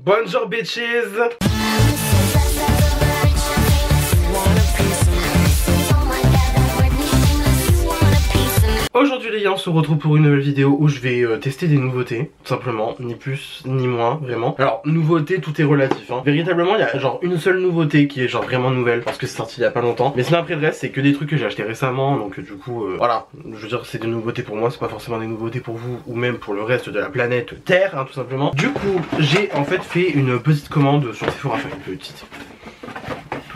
Bonjour bitches. Aujourd'hui les gars, on se retrouve pour une nouvelle vidéo où je vais tester des nouveautés, tout simplement, ni plus ni moins, vraiment. Alors nouveauté, tout est relatif, hein. Véritablement il y a genre une seule nouveauté qui est genre vraiment nouvelle parce que c'est sorti il y a pas longtemps. Mais sinon après le reste c'est que des trucs que j'ai acheté récemment, donc du coup voilà, je veux dire c'est des nouveautés pour moi, c'est pas forcément des nouveautés pour vous ou même pour le reste de la planète Terre, hein, tout simplement. Du coup j'ai en fait fait une petite commande sur Sephora, enfin une petite...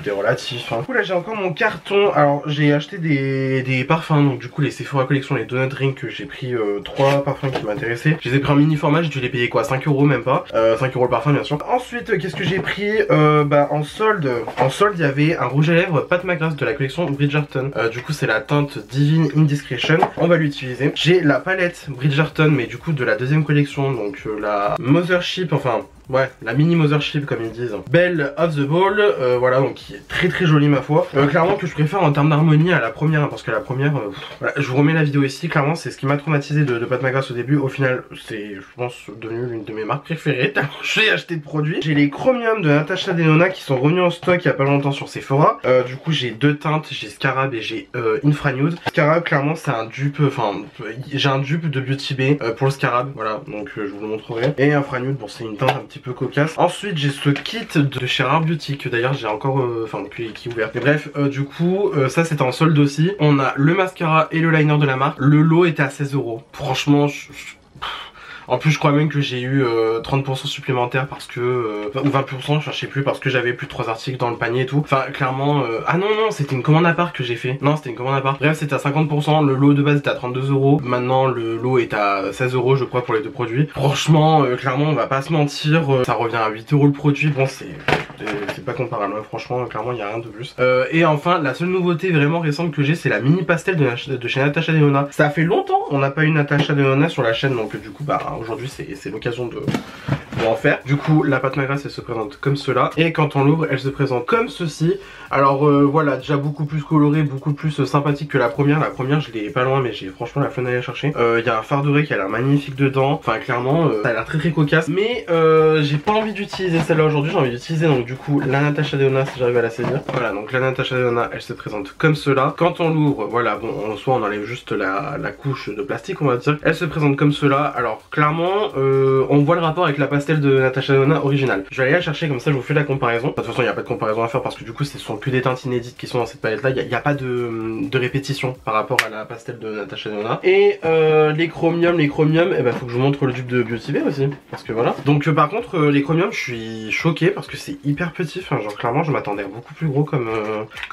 relatif, hein. Du coup là j'ai encore mon carton. Alors j'ai acheté des parfums, donc du coup les Sephora Collection, les Donut Ring, que j'ai pris 3 parfums qui m'intéressaient. Je les ai pris en mini format, j'ai dû les payer quoi, 5 € même pas, 5 € le parfum bien sûr. Ensuite qu'est-ce que j'ai pris, bah en solde il y avait un rouge à lèvres Pat McGrath de la collection Bridgerton. Du coup c'est la teinte Divine Indiscretion, on va l'utiliser. J'ai la palette Bridgerton mais du coup de la deuxième collection, donc la Mothership, enfin ouais, la mini Mothership comme ils disent. Belle of the Ball, voilà, donc qui est très très jolie ma foi. Clairement que je préfère en termes d'harmonie à la première, hein, parce que la première, voilà, je vous remets la vidéo ici, clairement c'est ce qui m'a traumatisé de Pat McGrath au début. Au final c'est, je pense, devenu l'une de mes marques préférées, tellement j'ai acheté de produits. J'ai les Chromium de Natasha Denona qui sont revenus en stock il y a pas longtemps sur Sephora. Du coup j'ai deux teintes, j'ai Scarab et j'ai Infranude. Scarab clairement c'est un dupe, enfin j'ai un dupe de Beauty Bay pour le Scarab, voilà, donc je vous le montrerai. Et Infranude, bon c'est une teinte un petit peu cocasse. Ensuite j'ai ce kit de chez Rare Beauty que d'ailleurs j'ai encore enfin qui est ouvert. Mais bref, du coup ça c'était en solde aussi. On a le mascara et le liner de la marque. Le lot était à 16 €. Franchement en plus je crois même que j'ai eu 30% supplémentaire parce que ou 20%, je sais plus, parce que j'avais plus de 3 articles dans le panier et tout. Enfin clairement ah non c'était une commande à part que j'ai fait. Non c'était une commande à part. Bref c'était à 50%, le lot de base était à 32 €. Maintenant le lot est à 16 € je crois pour les deux produits. Franchement clairement on va pas se mentir, ça revient à 8 € le produit. Bon c'est pas comparable, hein. Franchement clairement il y a rien de plus. Et enfin la seule nouveauté vraiment récente que j'ai, c'est la mini pastel de chez Natasha Denona. Ça fait longtemps on n'a pas eu Natasha Denona sur la chaîne, donc du coup bah aujourd'hui c'est l'occasion de en faire. Du coup la Pat McGrath elle se présente comme cela, et quand on l'ouvre elle se présente comme ceci. Alors voilà, déjà beaucoup plus coloré, beaucoup plus sympathique que la première. La première je l'ai pas loin mais j'ai franchement la flemme d'aller la chercher. Il y a un fard doré qui a l'air magnifique dedans. Enfin clairement ça a l'air très très cocasse. Mais j'ai pas envie d'utiliser celle-là aujourd'hui, j'ai envie d'utiliser donc du coup la Natasha Denona si j'arrive à la saisir. Voilà, donc la Natasha Denona elle se présente comme cela. Quand on l'ouvre, voilà, bon en soi on enlève juste la couche de plastique on va dire. Elle se présente comme cela. Alors clairement on voit le rapport avec la pastel de Natasha Denona originale. Je vais aller la chercher, comme ça je vous fais la comparaison. De toute façon il n'y a pas de comparaison à faire parce que du coup ce sont que des teintes inédites qui sont dans cette palette là. Il n'y a pas de répétition par rapport à la pastel de Natasha Denona. Et les chromium, et ben faut que je vous montre le dupe de Beauty Bay aussi, parce que voilà. Donc par contre les chromium je suis choqué parce que c'est hyper petit. Enfin genre clairement je m'attendais à beaucoup plus gros comme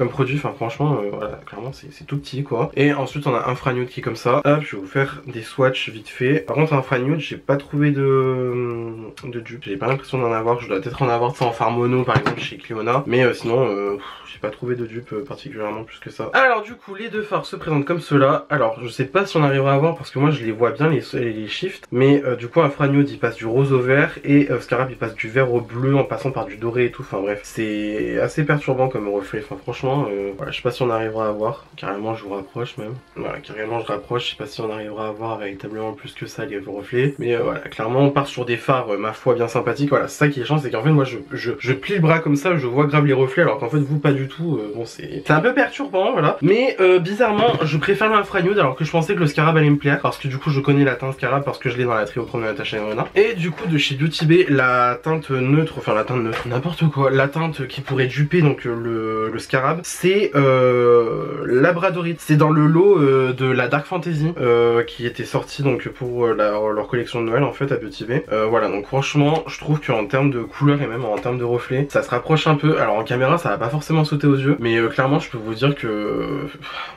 produit. Enfin franchement voilà, clairement c'est tout petit quoi. Et ensuite on a Infranude qui est comme ça. Hop, je vais vous faire des swatchs vite fait. Par contre Infranude j'ai pas trouvé de dupe. J'ai pas l'impression d'en avoir. Je dois peut-être en avoir en fard mono par exemple chez Cliona. Mais sinon j'ai pas trouvé de dupe particulièrement plus que ça. Alors du coup les deux fards se présentent comme cela. Alors je sais pas si on arrivera à voir parce que moi je les vois bien les shifts. Mais du coup Infranude il passe du rose au vert et Scarab il passe du vert au bleu en passant par du doré et tout. Enfin bref c'est assez perturbant comme reflet. Enfin franchement voilà, je sais pas si on arrivera à voir. Carrément je vous rapproche même. Voilà, carrément je rapproche. Je sais pas si on arrivera à voir véritablement plus que ça les reflets. Mais voilà, clairement on part sur des fards ma foi bien sympathiques. Voilà, c'est ça qui est chiant, c'est qu'en fait moi je plie le bras comme ça, je vois grave les reflets alors qu'en fait vous pas du tout. Bon c'est un peu perturbant voilà. Mais bizarrement je préfère l'Infranude alors que je pensais que le Scarab allait me plaire parce que du coup je connais la teinte Scarab parce que je l'ai dans la Trio-Chrome de Natasha Denona. Et du coup de chez Beauty Bay la teinte neutre, enfin la teinte neutre, n'importe quoi, la teinte qui pourrait duper donc le Scarab, c'est Labradorite. C'est dans le lot de la Dark Fantasy qui était sorti donc pour leur collection de Noël en fait à Beauty Bay. Voilà, donc franchement je trouve qu'en termes de couleur et même en termes de reflet ça se rapproche un peu. Alors en caméra ça va pas forcément sauter aux yeux, mais clairement je peux vous dire que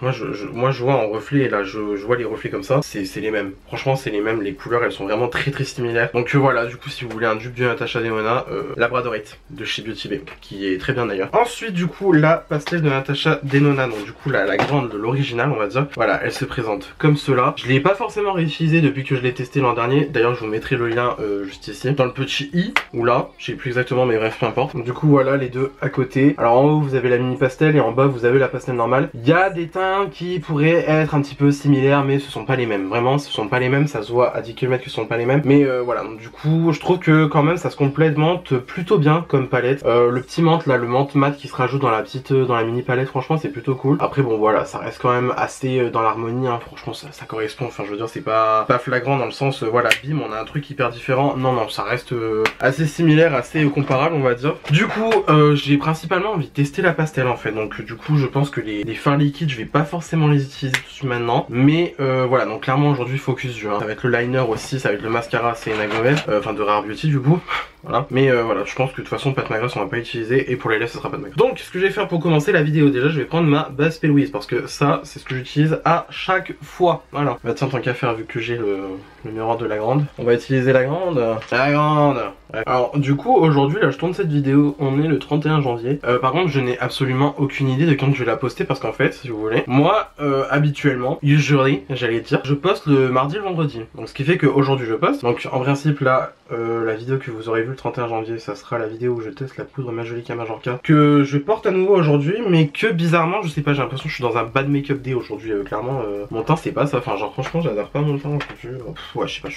moi je vois en reflet, et là je vois les reflets comme ça, c'est les mêmes. Franchement c'est les mêmes, les couleurs elles sont vraiment très très similaires. Donc voilà, du coup si vous voulez un dupe de Natasha Denona, Labradorite de chez Beauty Bay qui est très bien d'ailleurs. Ensuite du coup la pastel de Natasha Denona, donc du coup la grande, l'original on va dire. Voilà, elle se présente comme cela. Je l'ai pas forcément réutilisé depuis que je l'ai testé l'an dernier. D'ailleurs je vous mettrai le lien juste ici. ici, dans le petit i, ou là, je sais plus exactement mais bref peu importe. Du coup voilà les deux à côté. Alors en haut vous avez la mini pastel et en bas vous avez la pastel normale. Il y a des teints qui pourraient être un petit peu similaires mais ce sont pas les mêmes. Vraiment ce sont pas les mêmes, ça se voit à 10 km que ce sont pas les mêmes. Mais voilà, donc du coup je trouve que quand même ça se complémente plutôt bien comme palette. Le petit menthe là, le menthe mat qui se rajoute dans la petite, dans la mini palette, franchement c'est plutôt cool. Après bon voilà, ça reste quand même assez dans l'harmonie, hein. Franchement ça correspond, enfin je veux dire c'est pas flagrant dans le sens voilà bim on a un truc hyper différent. Non ça reste assez similaire, assez comparable on va dire. Du coup j'ai principalement envie de tester la pastel en fait, donc du coup je pense que les fards liquides je vais pas forcément les utiliser tout de suite maintenant, mais voilà, donc clairement aujourd'hui focus du ça va être le liner aussi, ça va être le mascara c'est Nagovel, enfin de Rare Beauty du coup. Voilà. Mais voilà, je pense que de toute façon pâte magrasse on va pas utiliser et pour les lèvres ce sera pas de magrasse. Donc ce que je vais faire pour commencer la vidéo, déjà je vais prendre ma base P. Louise parce que ça c'est ce que j'utilise à chaque fois. Voilà. Bah tiens, tant qu'à faire, vu que j'ai le miroir de la grande, on va utiliser la grande. La grande. Alors du coup aujourd'hui là je tourne cette vidéo, on est le 31 janvier. Par contre je n'ai absolument aucune idée de quand je vais la poster parce qu'en fait si vous voulez, moi habituellement, usually j'allais dire, je poste le mardi et le vendredi. Donc ce qui fait qu'aujourd'hui je poste. Donc en principe là la vidéo que vous aurez vue le 31 janvier ça sera la vidéo où je teste la poudre Majolica Majorca que je porte à nouveau aujourd'hui, mais que bizarrement je sais pas, j'ai l'impression que je suis dans un bad make-up day aujourd'hui. Clairement mon teint c'est pas ça, enfin genre franchement j'adore pas mon teint aujourd'hui. Ouais je sais pas,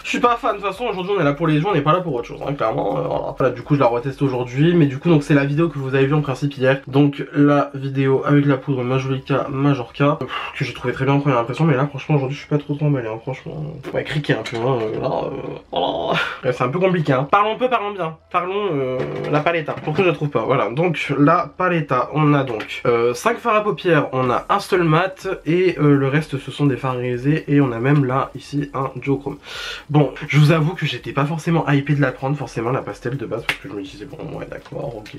je suis pas fan. De toute façon aujourd'hui on est là pour les yeux, on n'est pas là pour autre chose hein, clairement. Voilà, du coup je la reteste aujourd'hui, mais du coup donc c'est la vidéo que vous avez vue en principe hier, donc la vidéo avec la poudre Majolica Majorca que j'ai trouvé très bien en première impression, mais là franchement aujourd'hui je suis pas trop emballé hein, franchement. Ouais, criquer un peu hein, voilà. C'est un peu compliqué hein. Parlons peu, parlons bien. Parlons la paletta. Pourquoi je la trouve pas? Voilà, donc la paletta, on a donc 5 fards à paupières, on a un seul mat et le reste ce sont des fards irisés et on a même là ici un duochrome. Bon, je vous avoue que j'étais pas forcément hypé de la prendre forcément la pastel de base parce que je me disais bon ouais d'accord ok.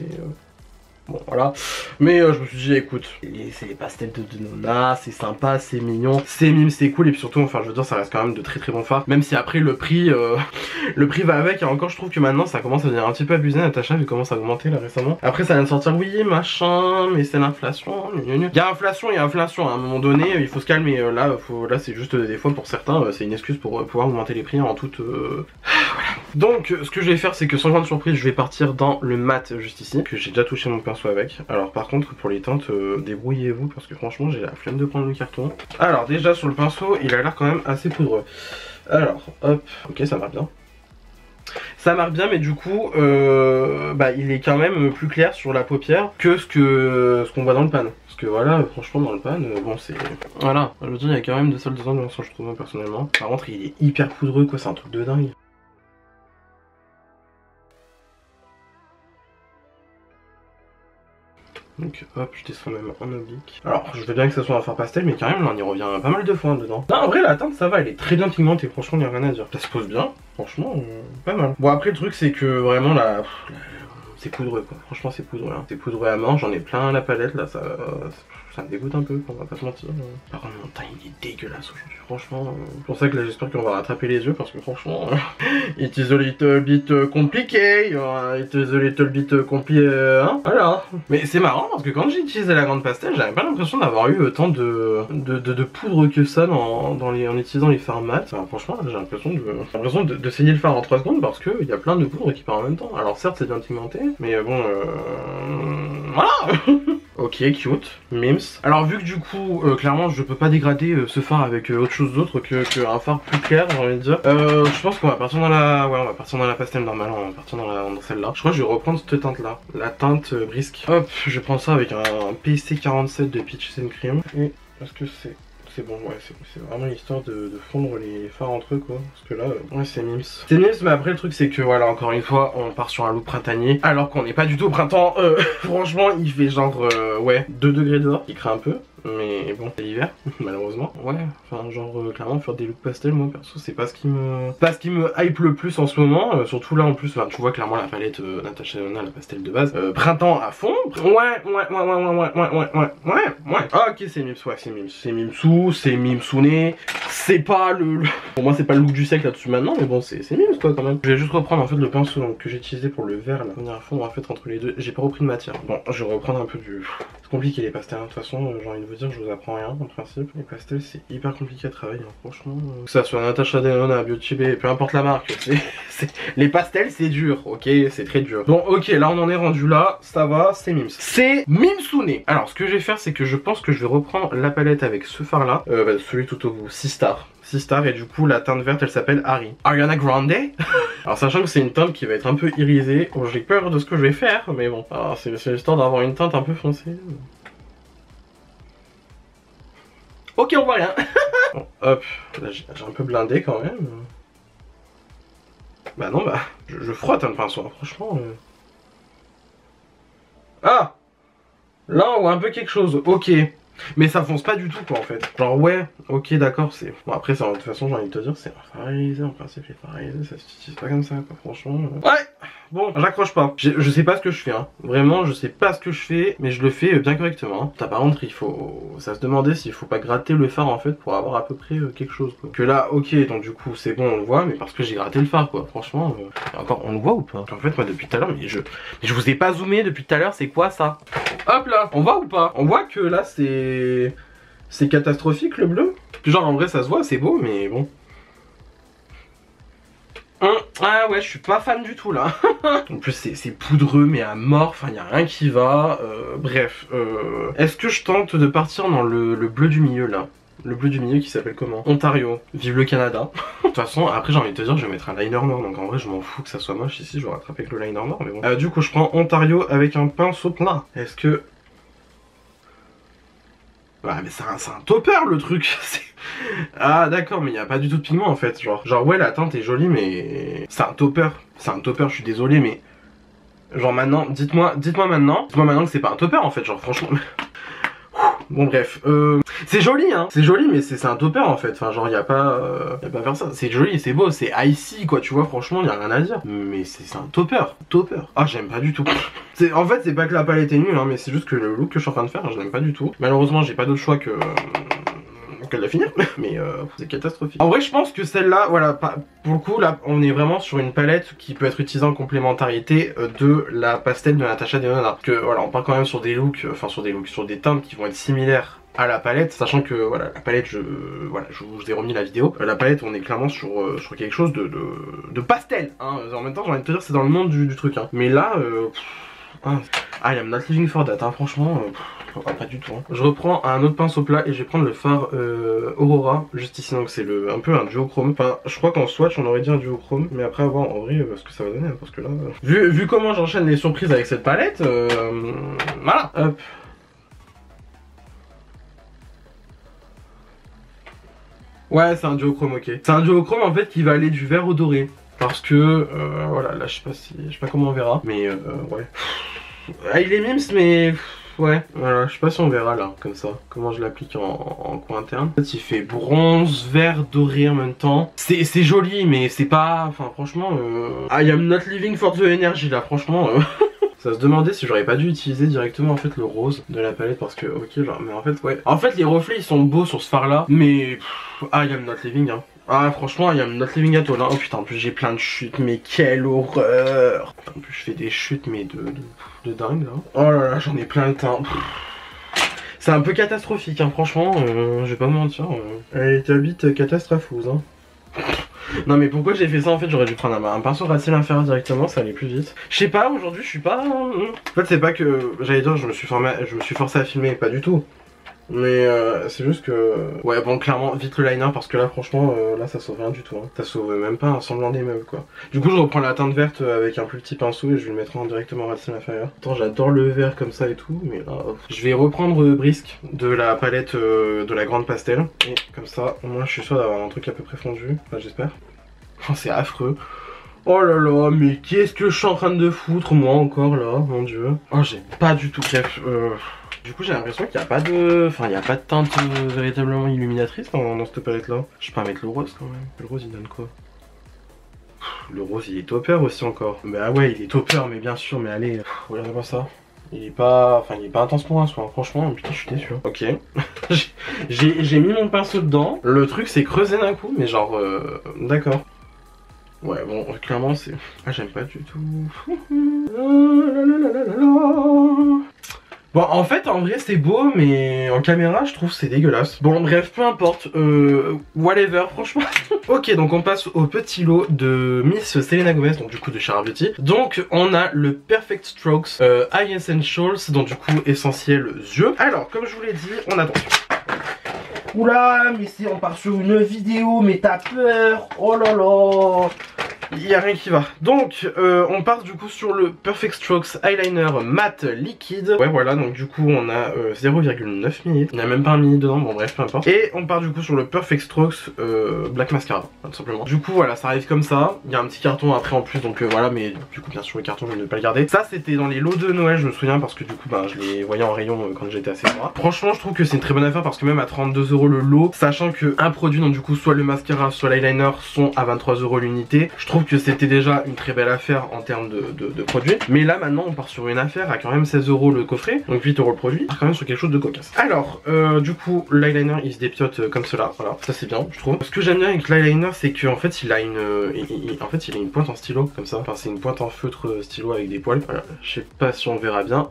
Bon voilà, mais je me suis dit écoute, c'est les pastels de Nona, c'est sympa, c'est mignon, c'est mime, c'est cool et puis surtout enfin je veux dire ça reste quand même de très bons fards. Même si après le prix va avec, et encore je trouve que maintenant ça commence à devenir un petit peu abusé. Natacha vu commence à augmenter là récemment. Après ça vient de sortir oui machin, mais c'est l'inflation. Il y a inflation, à un moment donné il faut se calmer. Là c'est juste des fois pour certains c'est une excuse pour pouvoir augmenter les prix en toute... Voilà. Donc ce que je vais faire c'est que sans grande surprise je vais partir dans le mat juste ici, que j'ai déjà touché mon pinceau avec. Alors par contre pour les teintes débrouillez-vous parce que franchement j'ai la flemme de prendre le carton. Alors déjà sur le pinceau il a l'air quand même assez poudreux. Alors hop, ok ça marche bien. Ça marque bien mais du coup il est quand même plus clair sur la paupière que ce qu'on voit dans le pan. Parce que voilà franchement dans le pan bon c'est... Voilà, je veux dire il y a quand même de salles de temps je trouve personnellement. Par contre il est hyper poudreux quoi, c'est un truc de dingue. Donc hop, je descends même en oblique. Alors je veux bien que ça soit un fard pastel, mais quand même là on y revient pas mal de fois dedans. Non en vrai la teinte ça va, elle est très bien pigmentée, franchement il n'y a rien à dire. Ça se pose bien, franchement pas mal. Bon après le truc c'est que vraiment là... c'est poudreux quoi, franchement c'est poudreux hein. C'est poudreux à mort, j'en ai plein la palette là, ça me dégoûte un peu, on va pas se mentir. Par contre mon teint il est dégueulasse aujourd'hui, franchement. C'est pour ça que là j'espère qu'on va rattraper les yeux parce que franchement it is a little bit compliqué, it is a little bit compliqué, hein, voilà. Mais c'est marrant parce que quand j'ai utilisé la grande pastel j'avais pas l'impression d'avoir eu autant de poudre que ça en utilisant les fards mat. Enfin, franchement j'ai l'impression de saigner le fard en 3 secondes parce qu'il y a plein de poudre qui part en même temps. Alors certes c'est bien pigmenté mais bon voilà. Ok, cute, mims. Alors vu que du coup, clairement je peux pas dégrader ce fard avec autre chose d'autre qu'un fard plus clair, j'ai envie de dire. Je pense qu'on va partir dans la... Ouais, on va partir dans la pastel normale, on va partir dans celle-là. Je crois que je vais reprendre cette teinte-là, la teinte brisk. Hop, je vais prendre ça avec un PC47 de Peach and Cream. Et est-ce que c'est bon, ouais, c'est vraiment l'histoire de fondre les fards entre eux quoi. Parce que là, ouais, c'est mims. C'est mims, mais après le truc c'est que voilà, encore une fois, on part sur un look printanier. Alors qu'on n'est pas du tout au printemps. Franchement, il fait genre, ouais, 2 degrés dehors, il craint un peu. Mais bon, c'est l'hiver, malheureusement. Ouais, enfin genre clairement faire des looks pastel, moi perso c'est pas ce qui me hype le plus en ce moment. Surtout là en plus, tu vois clairement la palette Natacha Denona, la pastel de base. Printemps à fond. Ouais. Ah ok c'est mims, ouais c'est mimsou, c'est mimsouné. C'est pas le... Pour moi c'est pas le look du siècle là-dessus maintenant, mais bon c'est mims quoi quand même. Je vais juste reprendre en fait le pinceau donc, que j'ai utilisé pour le vert là. On ira à fond en fait entre les deux. J'ai pas repris de matière. Bon, je vais reprendre un peu du... compliqué les pastels, hein. De toute façon, j'ai envie de vous dire, je vous apprends rien en principe. Les pastels, c'est hyper compliqué à travailler, hein. Franchement. Que ça soit Natasha Denona, Beauty Bay, peu importe la marque, les pastels, c'est dur, ok, c'est très dur. Bon, ok, là on en est rendu là, ça va, c'est Mims. C'est Mimsune. Alors, ce que je vais faire, c'est que je pense que je vais reprendre la palette avec ce fard là, celui tout au bout, 6 stars. 6 stars, et du coup la teinte verte elle s'appelle Harry. Ariana Grande. Alors sachant que c'est une teinte qui va être un peu irisée, bon, j'ai peur de ce que je vais faire, mais bon, c'est l'histoire d'avoir une teinte un peu foncée. Ok, on voit rien. Bon, hop, là j'ai un peu blindé quand même. Bah non, bah, je frotte un pinceau, hein, franchement. Ah, là on voit un peu quelque chose, ok. Mais ça fonce pas du tout quoi en fait. Genre ouais, ok d'accord, c'est... Bon après ça, de toute façon j'ai envie de te dire, c'est un fard irisé, en principe les fards irisés ça s'utilise pas comme ça quoi, franchement. Ouais, bon, j'accroche pas. Je sais pas ce que je fais, hein. Vraiment je sais pas ce que je fais, mais je le fais bien correctement. Hein. Par contre il faut... Ça se demandait s'il faut pas gratter le fard en fait pour avoir à peu près quelque chose quoi. Que là, ok, donc du coup c'est bon on le voit, mais parce que j'ai gratté le fard quoi, franchement. Et encore, on le voit ou pas? En fait moi depuis tout à l'heure, mais je vous ai pas zoomé depuis tout à l'heure, c'est quoi ça? Hop là, on voit ou pas? On voit que là c'est catastrophique le bleu. Genre en vrai ça se voit, c'est beau mais bon. Ah ouais, je suis pas fan du tout là. En plus c'est poudreux mais à mort, enfin y a rien qui va. Bref, est-ce que je tente de partir dans le bleu du milieu là? Le bleu du milieu qui s'appelle comment? Ontario. Vive le Canada. De toute façon, après j'ai envie de te dire, je vais mettre un liner noir. Donc en vrai, je m'en fous que ça soit moche ici. Je vais rattraper avec le liner noir. Mais bon. Du coup, je prends Ontario avec un pinceau plat. Est-ce que... Ouais, mais c'est un topper le truc. Ah d'accord, mais il n'y a pas du tout de pigment en fait. Genre ouais, la teinte est jolie, mais... C'est un topper. C'est un topper, je suis désolé, mais... Genre maintenant, dites-moi maintenant que c'est pas un topper en fait. Genre franchement... Bon bref, c'est joli hein, c'est joli mais c'est un topper en fait, enfin genre y a pas à faire ça, c'est joli, c'est beau, c'est icy quoi, tu vois, franchement y a rien à dire, mais c'est un topper, ah j'aime pas du tout. En fait c'est pas que la palette est nulle hein, mais c'est juste que le look que je suis en train de faire, je l'aime pas du tout. Malheureusement j'ai pas d'autre choix que de la finir, mais c'est catastrophique. En vrai je pense que celle-là, voilà, pour le coup là on est vraiment sur une palette qui peut être utilisée en complémentarité de la pastel de Natasha Denona. Parce que voilà, on part quand même sur des looks, sur des teintes qui vont être similaires à la palette, sachant que voilà, la palette, je vous ai remis la vidéo, la palette on est clairement sur quelque chose de pastel, hein. En même temps j'ai envie de te dire c'est dans le monde du truc, hein. Mais là, I am not living for that, hein, franchement, pas du tout. Hein. Je reprends un autre pinceau plat et je vais prendre le fard Aurora, juste ici, donc c'est un peu un duochrome. Enfin, je crois qu'en swatch on aurait dit un duochrome, mais après à voir en vrai ce que ça va donner, hein, parce que là, vu comment j'enchaîne les surprises avec cette palette, voilà, hop. Ouais, c'est un duochrome, ok. C'est un duochrome en fait qui va aller du vert au doré. Parce que, voilà, là je sais pas comment on verra, mais ouais. Ah, il est mims, mais ouais, voilà, je sais pas si on verra là, comme ça, comment je l'applique en coin interne. En fait, il fait bronze, vert, doré en même temps. C'est joli, mais c'est pas, enfin franchement, I am not living for the energy là, franchement. Ça se demandait si j'aurais pas dû utiliser directement en fait le rose de la palette parce que ok genre mais en fait ouais. En fait les reflets ils sont beaux sur ce fard là mais I am not living hein. Ah franchement I am not living at all hein. Oh putain en plus j'ai plein de chutes mais quelle horreur. En plus je fais des chutes mais de dingue là. Oh là là j'en ai plein le teint. C'est un peu catastrophique hein franchement je vais pas me mentir. Elle t'habite catastropheuse hein. Non mais pourquoi j'ai fait ça en fait, j'aurais dû prendre un pinceau ras-cils inférieur directement, ça allait plus vite. Je sais pas, aujourd'hui je suis pas... En fait c'est pas que, j'allais dire je me suis forcé à filmer, pas du tout. Mais c'est juste que... Ouais bon clairement vite le liner parce que là franchement là ça sauve rien du tout hein. Ça sauve même pas un semblant d'immeuble quoi. Du coup je reprends la teinte verte avec un plus petit pinceau et je vais le mettre directement ras-cils inférieur. Attends j'adore le vert comme ça et tout mais là... Je vais reprendre Brisk de la palette de la grande pastel. Et comme ça au moins je suis sûr d'avoir un truc à peu près fondu. Enfin j'espère. Oh c'est affreux. Oh là là mais qu'est-ce que je suis en train de foutre moi encore là, mon dieu. Oh j'aime pas du tout, bref du coup j'ai l'impression qu'il n'y a pas de... Enfin il n'y a pas de teinte véritablement illuminatrice dans cette palette là. Je vais pas mettre le rose quand même. Le rose il donne quoi? Le rose il est topper aussi encore. Bah ouais il est topper mais bien sûr mais allez, regardez-moi ça. Il est pas... Enfin il est pas intense pour un soin, franchement, putain je suis déçu. Ok. j'ai mis mon pinceau dedans. Le truc c'est creusé d'un coup mais genre... D'accord. Ouais bon clairement c'est... Ah j'aime pas du tout. Bon, en fait, en vrai, c'est beau, mais en caméra, je trouve c'est dégueulasse. Bon, bref, peu importe. Whatever, franchement. Ok, donc on passe au petit lot de Miss Selena Gomez, donc du coup de Charles Beauty. Donc, on a le Perfect Strokes Eye Essentials, donc du coup, essentiel yeux. Alors, comme je vous l'ai dit, on a donc... Oula, mais si on part sur une vidéo, mais t'as peur. Oh là là. Il n'y a rien qui va. Donc, on part du coup sur le Perfect Strokes Eyeliner Matte Liquide. Ouais, voilà, donc du coup, on a 0,9 ml. Il n'y a même pas un ml dedans, bon bref, peu importe. Et on part du coup sur le Perfect Strokes Black Mascara, tout simplement. Du coup, voilà, ça arrive comme ça. Il y a un petit carton après en plus, donc voilà, mais du coup, bien sûr, le carton, je ne vais pas le garder. Ça, c'était dans les lots de Noël, je me souviens, parce que du coup, bah, je les voyais en rayon quand j'étais assez froid. Franchement, je trouve que c'est une très bonne affaire parce que même à 32 € le lot, sachant que un produit, donc du coup, soit le mascara, soit l'eyeliner sont à 23 € l'unité, je trouve que c'était déjà une très belle affaire en termes de produits. Mais là maintenant on part sur une affaire à quand même 16 € le coffret, donc 8 € le produit, on part quand même sur quelque chose de cocasse. Alors du coup l'eyeliner il se dépiote comme cela, voilà, ça c'est bien je trouve. Ce que j'aime bien avec l'eyeliner c'est qu'en fait il a une il a une pointe en stylo comme ça, enfin c'est une pointe en feutre stylo avec des poils, voilà. Je sais pas si on verra bien.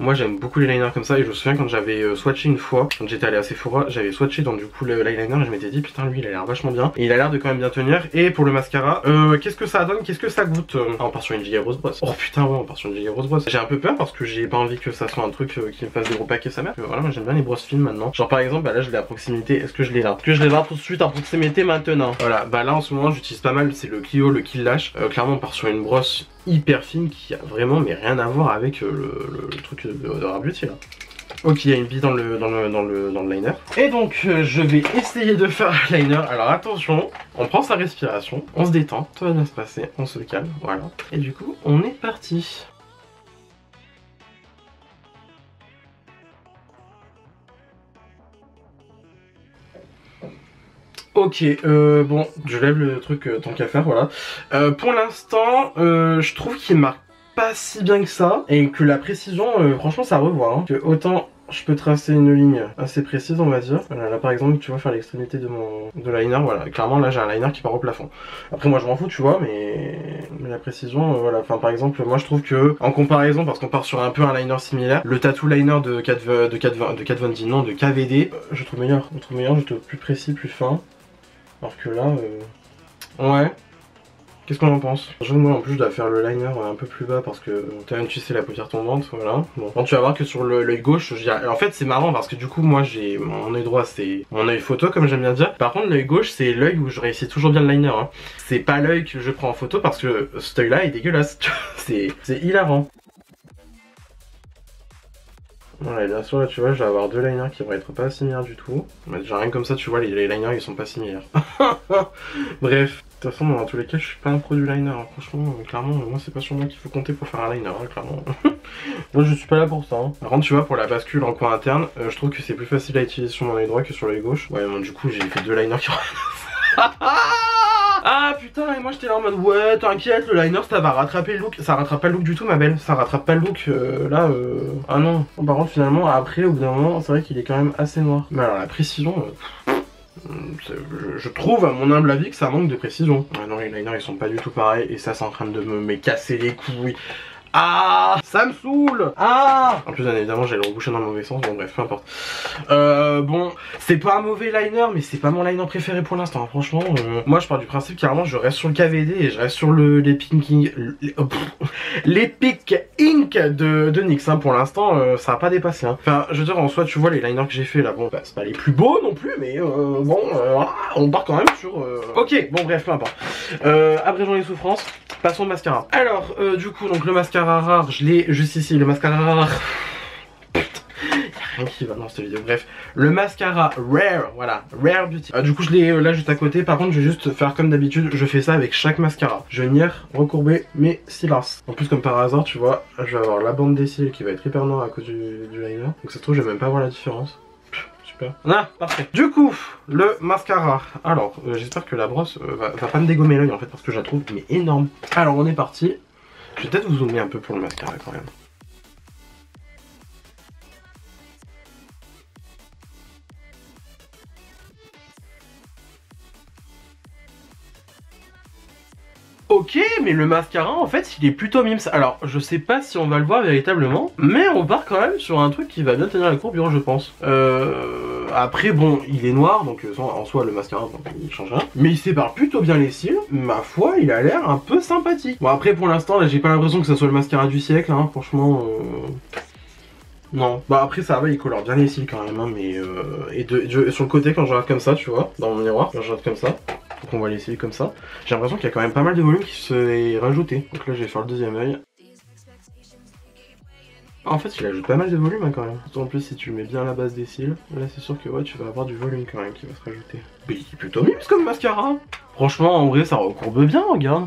Moi j'aime beaucoup les liners comme ça et je me souviens quand j'avais swatché une fois, quand j'étais allé à Sephora, j'avais swatché dans du coup l'eyeliner et je m'étais dit putain lui il a l'air vachement bien et il a l'air de quand même bien tenir. Et pour le mascara, qu'est-ce que ça donne, qu'est-ce que ça goûte on part sur une Giga Rose Brosse. Oh putain ouais on part sur une Giga Rose Brosse. J'ai un peu peur parce que j'ai pas envie que ça soit un truc qui me fasse des gros paquets sa mère. Voilà moi j'aime bien les brosses fines maintenant. Genre par exemple bah là je l'ai à proximité, est-ce que je l'ai là? Est-ce que je l'ai là tout de suite à proximité maintenant? Voilà bah là en ce moment j'utilise pas mal, c'est le Clio, le Kill Lash. Clairement on part sur une brosse hyper fine qui a vraiment mais rien à voir avec le truc de Rare Beauty là. Ok, il y a une bille dans le liner. Et donc je vais essayer de faire un liner. Alors attention, on prend sa respiration, on se détend, tout va bien se passer, on se calme, voilà. Et du coup, on est parti. Ok, bon, je lève le truc tant qu'à faire, voilà. Pour l'instant, je trouve qu'il marque pas si bien que ça, et que la précision, franchement, ça revoit. Hein. Que autant je peux tracer une ligne assez précise, on va dire. Voilà, là par exemple, tu vois, faire l'extrémité de liner, voilà. Clairement, là j'ai un liner qui part au plafond. Après, moi je m'en fous, tu vois, mais la précision, voilà. Enfin, par exemple, moi je trouve que, en comparaison, parce qu'on part sur un peu un liner similaire, le tattoo liner de Kat Von D, non, de KVD, je trouve meilleur. Je trouve meilleur, je trouve plus précis, plus fin. Alors que là, ouais. Qu'est-ce qu'on en pense? Moi en plus je dois faire le liner un peu plus bas parce que tu sais la paupière tombante, voilà. Bon, quand tu vas voir que sur l'œil gauche, en fait c'est marrant parce que du coup moi j'ai mon œil droit c'est mon œil photo comme j'aime bien dire. Par contre l'œil gauche c'est l'œil où je réussis toujours bien le liner. Hein. C'est pas l'œil que je prends en photo parce que cet œil là est dégueulasse. c'est hilarant. Ouais, bien sûr, là, tu vois, je vais avoir deux liners qui vont être pas similaires du tout. Mais déjà, rien comme ça, tu vois, les liners, ils sont pas similaires. Bref, de toute façon, dans tous les cas, je suis pas un pro du liner. Hein. Franchement, clairement, moi, c'est pas sur moi qu'il faut compter pour faire un liner, hein, clairement. Moi, je suis pas là pour ça. Hein. Par contre, tu vois, pour la bascule en coin interne, je trouve que c'est plus facile à utiliser sur mon œil droit que sur l'œil gauche. Ouais, bon, du coup, j'ai fait deux liners qui Ah putain, et moi j'étais là en mode ouais t'inquiète le liner ça va rattraper le look. Ça rattrape pas le look du tout ma belle. Ça rattrape pas le look Ah non. Par contre finalement après au bout d'un moment c'est vrai qu'il est quand même assez noir. Mais alors la précision je trouve à mon humble avis que ça manque de précision. Ah non les liners ils sont pas du tout pareils. Et ça c'est en train de me casser les couilles. Ah, ça me saoule. Ah. En plus bien évidemment j'allais le reboucher dans le mauvais sens, bon bref, peu importe. Bon, c'est pas un mauvais liner, mais c'est pas mon liner préféré pour l'instant, hein, franchement. Moi je pars du principe carrément je reste sur le KVD et je reste sur l'Epic Ink de NYX, hein, pour l'instant ça a pas dépassé. Hein. Enfin, je veux dire en soi tu vois les liners que j'ai fait là, bon bah c'est pas les plus beaux non plus, mais bon, on part quand même sur... Ok, bon bref, peu importe. Abrégeons les souffrances. Passons au mascara. Alors, du coup, donc le mascara rare, je l'ai juste ici, le mascara rare. Putain, y'a rien qui va dans cette vidéo. Bref, le mascara Rare, voilà, Rare Beauty. Du coup, je l'ai là juste à côté. Par contre, je vais juste faire comme d'habitude, je fais ça avec chaque mascara. Je vais venir recourber mes cils. En plus, comme par hasard, tu vois, je vais avoir la bande des cils qui va être hyper noire à cause du liner. Donc, ça se trouve, je vais même pas voir la différence. Ah, parfait. Du coup, le mascara. Alors, j'espère que la brosse va pas me dégommer l'œil en fait parce que je la trouve mais énorme. Alors, on est parti. Je vais peut-être vous zoomer un peu pour le mascara quand même. Ok, Ok, mais le mascara en fait il est plutôt mimes. Alors je sais pas si on va le voir véritablement, mais on part quand même sur un truc qui va bien tenir la courbure je pense. Après bon il est noir donc en soi le mascara bon, il change rien. Mais il sépare plutôt bien les cils, ma foi il a l'air un peu sympathique. Bon après pour l'instant là j'ai pas l'impression que ça soit le mascara du siècle hein, franchement non, bah après ça va, il colore bien les cils quand même, hein, mais sur le côté quand je regarde comme ça, tu vois, dans mon miroir, quand je regarde comme ça, donc on voit les cils comme ça, j'ai l'impression qu'il y a quand même pas mal de volume qui s'est rajouté. Donc là je vais faire le deuxième œil. En fait il ajoute pas mal de volume hein, quand même. En plus si tu le mets bien à la base des cils, là c'est sûr que ouais tu vas avoir du volume quand même qui va se rajouter. Mais il est plutôt mimes comme mascara. Franchement en vrai ça recourbe bien, regarde.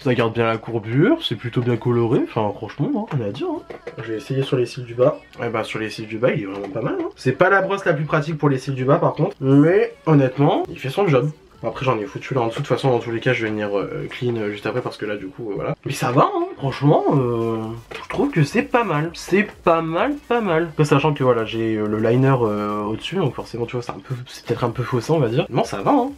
Ça garde bien la courbure, c'est plutôt bien coloré, enfin franchement, rien à dire. Hein. Je vais essayer sur les cils du bas. Et bah sur les cils du bas, il est vraiment pas mal. Hein. C'est pas la brosse la plus pratique pour les cils du bas par contre, mais honnêtement, il fait son job. Après j'en ai foutu là en dessous, de toute façon dans tous les cas je vais venir clean juste après parce que là du coup voilà. Mais ça va hein, franchement, je trouve que c'est pas mal. C'est pas mal. Après, sachant que voilà, j'ai le liner au-dessus, donc forcément tu vois c'est peut-être un peu faussé on va dire. Non ça va hein.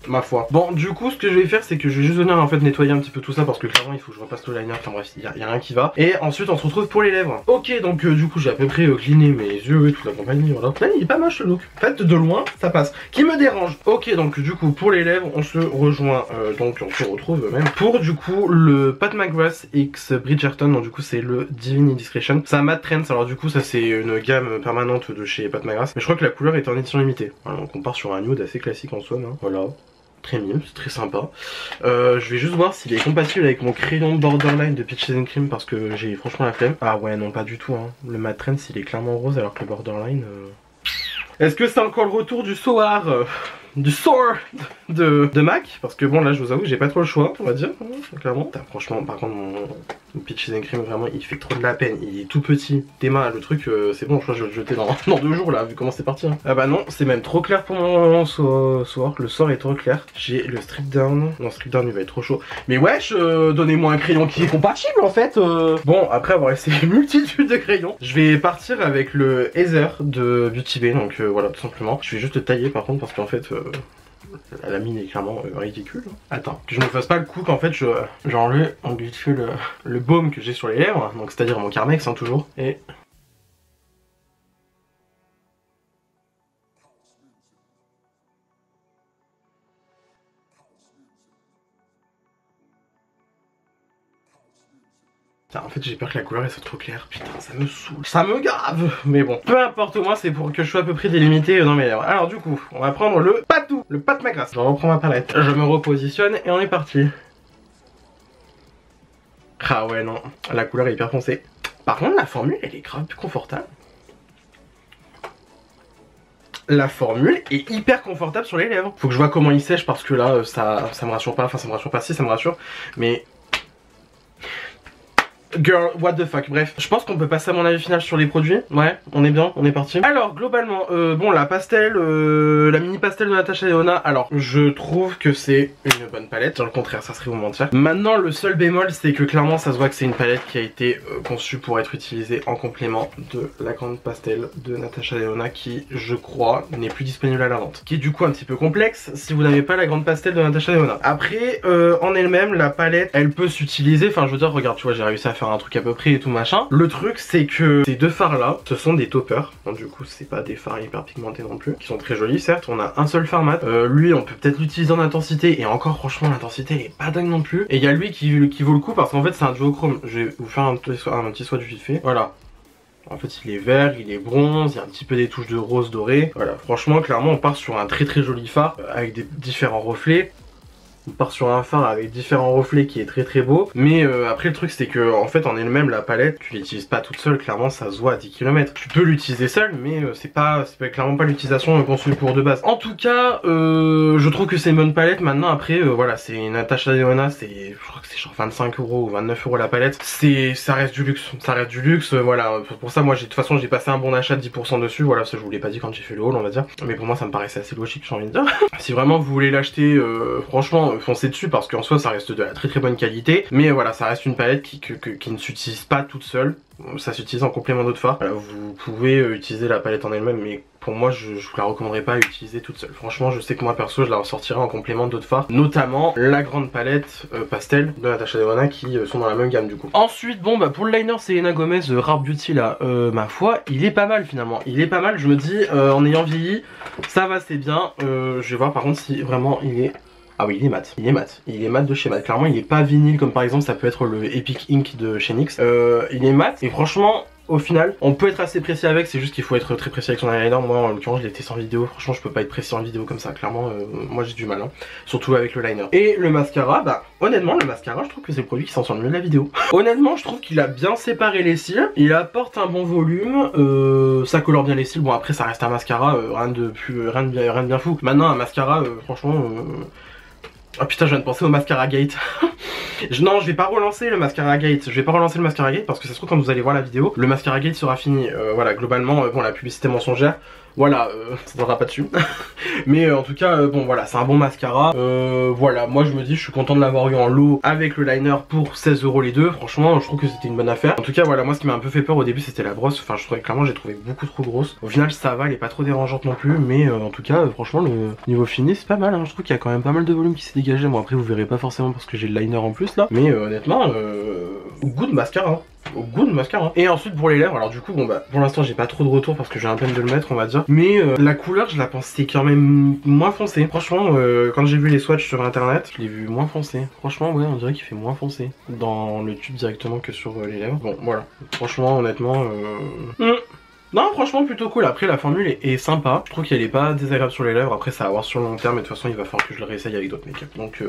Ma foi. Bon, du coup, ce que je vais faire, c'est que je vais juste venir en fait nettoyer un petit peu tout ça parce que clairement, il faut que je repasse le liner. Enfin bref, il y a rien qui va. Et ensuite, on se retrouve pour les lèvres. Ok, donc du coup, j'ai à peu près cleané mes yeux et toute la compagnie. Voilà. Là, il est pas moche le look. En fait, de loin, ça passe. Qui me dérange. Ok, donc du coup, pour les lèvres, on se rejoint. Donc, on se retrouve même pour du coup le Pat McGrath X Bridgerton. Donc, du coup, c'est le Divine Indiscretion. C'est un matte trends. Alors, du coup, ça, c'est une gamme permanente de chez Pat McGrath. Mais je crois que la couleur est en édition limitée. Voilà, donc, on part sur un nude assez classique en somme. Hein. Voilà. Très mime, c'est très sympa. Je vais juste voir s'il est compatible avec mon crayon Borderline de Peaches and Cream parce que j'ai franchement la flemme. Ah ouais non pas du tout hein. Le matte trends il est clairement rose alors que le Borderline... Est-ce que c'est encore le retour du Soar du Soar de MAC? Parce que bon là je vous avoue j'ai pas trop le choix on va dire clairement. Franchement par contre mon Peaches and Cream vraiment il fait trop de la peine. Il est tout petit. Tes mains le truc c'est bon je crois que je vais le jeter dans 2 jours là vu comment c'est parti hein. Ah bah non c'est même trop clair pour mon Soar. Le Soar est trop clair. J'ai le Strip Down. Non Strip Down il va être trop chaud. Mais wesh donnez-moi un crayon qui est compatible en fait Bon après avoir essayé une multitude de crayons je vais partir avec le Heather de Beauty Bay. Donc voilà tout simplement. Je vais juste le tailler par contre parce qu'en fait la mine est clairement ridicule. Attends, que je me fasse pas le coup qu'en fait j'ai enlevé en vite fait le baume que j'ai sur les lèvres, donc c'est-à-dire mon Carmex hein, toujours, et... En fait j'ai peur que la couleur elle soit trop claire, putain ça me saoule, ça me grave. Mais bon, peu importe, au moins c'est pour que je sois à peu près délimité dans mes lèvres. Alors du coup, on va prendre le Patou, le Pat McGrath. Je reprends ma palette, je me repositionne et on est parti. Ah ouais non, la couleur est hyper foncée. Par contre la formule elle est grave plus confortable. La formule est hyper confortable sur les lèvres. Faut que je vois comment il sèche parce que là ça me rassure pas, enfin ça me rassure pas, si ça me rassure, mais... Girl, what the fuck, bref. Je pense qu'on peut passer à mon avis final sur les produits. Ouais, on est bien, on est parti. Alors, globalement, bon, la pastel, la mini pastel de Natasha Denona, alors, je trouve que c'est une bonne palette. Dans le contraire, ça serait vous mentir. Maintenant, le seul bémol, c'est que clairement, ça se voit que c'est une palette qui a été conçue pour être utilisée en complément de la grande pastel de Natasha Denona qui, je crois, n'est plus disponible à la vente. Qui est du coup un petit peu complexe si vous n'avez pas la grande pastel de Natasha Denona. Après, en elle-même, la palette, elle peut s'utiliser. Enfin, je veux dire, regarde, tu vois, j'ai réussi à faire un truc à peu près et tout machin. Le truc c'est que ces deux fards là, ce sont des toppers. Donc du coup c'est pas des fards hyper pigmentés non plus, qui sont très jolis certes. On a un seul fard mat. Lui on peut peut-être l'utiliser en intensité et encore franchement l'intensité elle est pas dingue non plus. Et il y a lui qui vaut le coup parce qu'en fait c'est un duochrome. Je vais vous faire un petit swatch vite fait. Voilà. En fait il est vert, il est bronze, il y a un petit peu des touches de rose doré. Voilà, franchement clairement on part sur un très joli fard avec des différents reflets. On part sur un fard avec différents reflets qui est très beau. Mais après le truc c'est que en fait en elle-même la palette tu l'utilises pas toute seule, clairement ça se voit à 10 km. Tu peux l'utiliser seule mais c'est clairement pas l'utilisation conçue pour de base. En tout cas je trouve que c'est une bonne palette. Maintenant après voilà c'est une Natasha Denona, je crois que c'est genre 25 € ou 29 € la palette. Ça reste du luxe, voilà. Pour ça moi de toute façon j'ai passé un bon achat de 10% dessus. Voilà, ça je vous l'ai pas dit quand j'ai fait le haul on va dire. Mais pour moi ça me paraissait assez logique j'ai envie de dire. Si vraiment vous voulez l'acheter franchement foncez dessus parce qu'en soi ça reste de la très bonne qualité. Mais voilà, ça reste une palette qui ne s'utilise pas toute seule. Ça s'utilise en complément d'eau de fard. Voilà, vous pouvez utiliser la palette en elle-même, mais pour moi je vous la recommanderais pas à utiliser toute seule. Franchement, je sais que moi perso je la ressortirai en complément d'eau de fard, notamment la grande palette pastel de Natasha Denona qui sont dans la même gamme du coup. Ensuite, bon bah pour le liner Selena Gomez Rare Beauty là, ma foi, il est pas mal finalement. Il est pas mal, je me dis en ayant vieilli, ça va, c'est bien. Je vais voir par contre si vraiment il est... Ah oui, il est mat, il est mat, il est mat de chez mat. Clairement, il est pas vinyle comme par exemple ça peut être le Epic Ink de chez NYX. Il est mat et franchement, au final, on peut être assez précis avec, c'est juste qu'il faut être très précis avec son eyeliner. Moi en l'occurrence, je l'ai testé en vidéo, franchement je peux pas être précis en vidéo comme ça, clairement, moi j'ai du mal, hein. Surtout avec le liner. Et le mascara, bah honnêtement le mascara, je trouve que c'est le produit qui s'en sort le mieux de la vidéo. Honnêtement, je trouve qu'il a bien séparé les cils, il apporte un bon volume, ça colore bien les cils. Bon après ça reste un mascara, rien de bien fou. Maintenant un mascara, franchement... Ah putain, je viens de penser au Mascara Gate. Non, je vais pas relancer le Mascara Gate. Je vais pas relancer le Mascara Gate parce que ça se trouve quand vous allez voir la vidéo, le Mascara Gate sera fini. Voilà, globalement, bon, la publicité mensongère, voilà, ça ne viendra pas dessus. Mais en tout cas, bon voilà, c'est un bon mascara. Voilà, moi je me dis, je suis content de l'avoir eu en lot avec le liner pour 16 € les deux. Franchement, je trouve que c'était une bonne affaire. En tout cas, voilà, moi ce qui m'a un peu fait peur au début, c'était la brosse. Enfin, je trouvais clairement, j'ai trouvé beaucoup trop grosse. Au final, ça va, elle est pas trop dérangeante non plus. Mais en tout cas, franchement, le niveau fini, c'est pas mal, hein. Je trouve qu'il y a quand même pas mal de volume qui s'est dégagé. Bon, après, vous verrez pas forcément parce que j'ai le liner en plus là. Mais honnêtement, goût de mascara. Au goût de mascara. Et ensuite pour les lèvres, alors du coup bon bah pour l'instant j'ai pas trop de retour parce que j'ai à peine de le mettre on va dire. Mais la couleur je la pensais quand même moins foncée. Franchement quand j'ai vu les swatchs sur internet, je l'ai vu moins foncé. Franchement ouais, on dirait qu'il fait moins foncé dans le tube directement que sur les lèvres. Bon voilà, franchement honnêtement non, franchement plutôt cool. Après la formule est sympa, je trouve qu'elle est pas désagréable sur les lèvres. Après ça va avoir sur le long terme et de toute façon il va falloir que je le réessaye avec d'autres make-up. Donc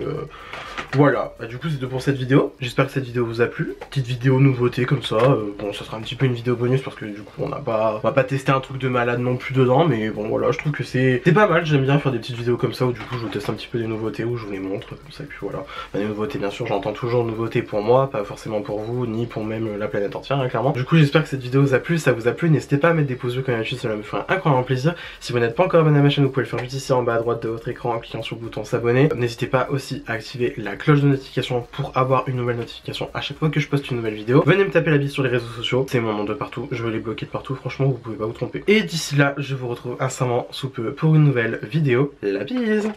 voilà, bah, du coup c'est tout pour cette vidéo. J'espère que cette vidéo vous a plu. Petite vidéo nouveauté comme ça, bon ça sera un petit peu une vidéo bonus parce que du coup on va pas tester un truc de malade non plus dedans. Mais bon voilà, je trouve que c'est pas mal. J'aime bien faire des petites vidéos comme ça où du coup je vous teste un petit peu des nouveautés, où je vous les montre comme ça. Et puis voilà, bah, des nouveautés bien sûr, j'entends toujours nouveautés pour moi, pas forcément pour vous, ni pour même la planète entière hein, clairement. Du coup j'espère que cette vidéo vous a plu, ça vous a plu. N'hésitez pas à mettre des pouces bleus comme d'habitude, cela me ferait un incroyable plaisir. Si vous n'êtes pas encore abonné à ma chaîne, vous pouvez le faire juste ici en bas à droite de votre écran en cliquant sur le bouton s'abonner. N'hésitez pas aussi à activer la cloche de notification pour avoir une nouvelle notification à chaque fois que je poste une nouvelle vidéo. Venez me taper la bise sur les réseaux sociaux, c'est mon nom de partout, je vais les bloquer de partout, franchement vous pouvez pas vous tromper. Et d'ici là, je vous retrouve incessamment sous peu pour une nouvelle vidéo. La bise!